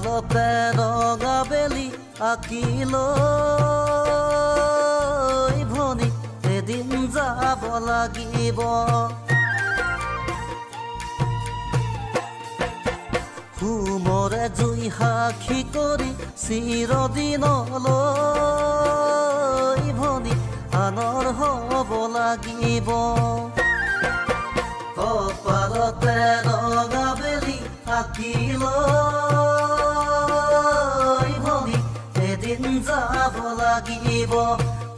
কপালতে ৰঙা বেলি আঁকিল ভনী এদিন যাব লাগিব সুমৰে জুই সাক্ষী কৰি চিৰদিনলৈ ভনী আনৰ হ'ব লাগিব কপালতে ৰঙা বেলি আঁকিল ভনী এদিন যাব লাগিব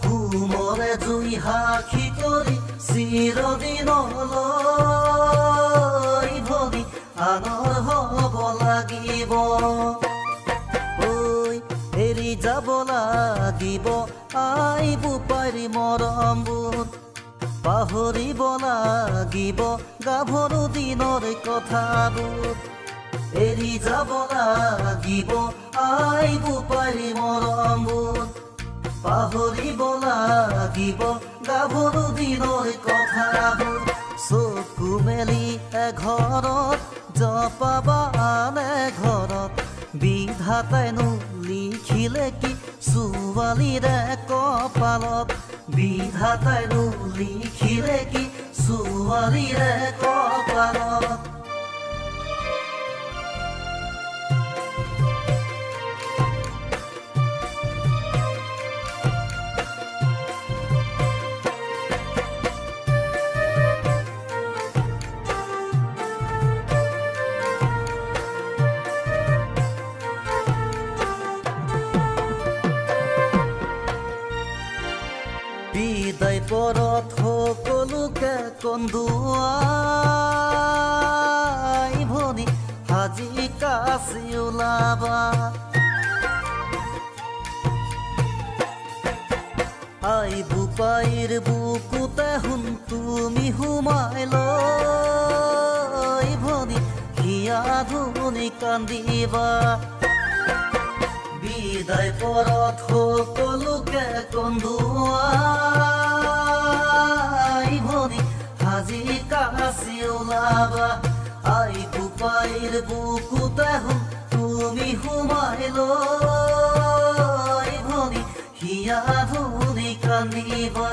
সুমৰে জুই সাক্ষী কৰি চিৰদিনলৈ ভনী আনৰ হ'ব লাগিব ঐ এৰি যাব লাগিব আই বোপাৰী মৰমবোৰ পাহৰিব লাগিব গাভৰু দিনৰ কথাবোৰ এৰি যাব লাগিব আই বোপাৰী মৰমবোৰ পাহৰিব লাগিব গাভৰু দিনৰ কথাবোৰ চকু মেলি এঘৰত জপাবা আনে ঘৰত বিধাতাইনো লিখিলে কি ছোৱালীৰে কপালত বিধাতাইনো লিখিলে কি ছোৱালীৰে কপালত বিদায় পৰত সকলোকে কন্দুৱাই ভনী সাজি কাচি ওলাবা আই বোপাইৰ বুকুতে শুন তুমি সোমাই লৈ ভনী হিয়া ধুনি কান্দিবা বিদায় পৰত সকলোকে কন্দুৱাই ভনী সাজি কাচি ওলাবা আই বোপাইৰ বুকুতে শুন তুমি সোমাই লৈ ভনী হিয়া ধুনি কান্দিবা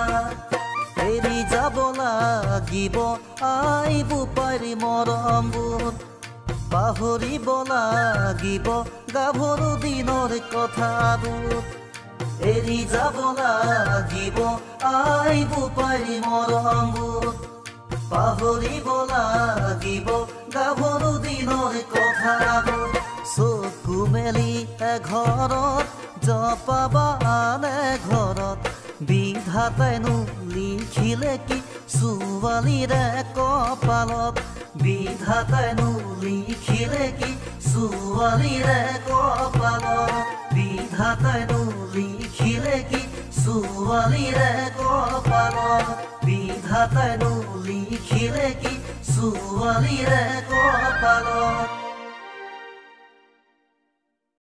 এৰি যাব লাগিব আই বোপাৰী মৰমবোৰ পাহৰিব লাগিব গাভৰু দিনৰ কথাবোৰ এৰি যাব লাগিব আই বোপাৰী মৰমবোৰ পাহৰিব লাগিব গাভৰু দিনৰ কথাবোৰ চকু মেলি এঘৰত জপাবা আনে ঘৰত বিধাতাইনো লিখিলে কি ছোৱালীৰে কপালত বিধাতাইনো লিখিলে কি ছোৱালীৰে কপালত বিধাতাইনো লিখিলে কি ছোৱালীৰে কপালত বিধাতাইনো লিখিলে কি ছোৱালীৰে কপালত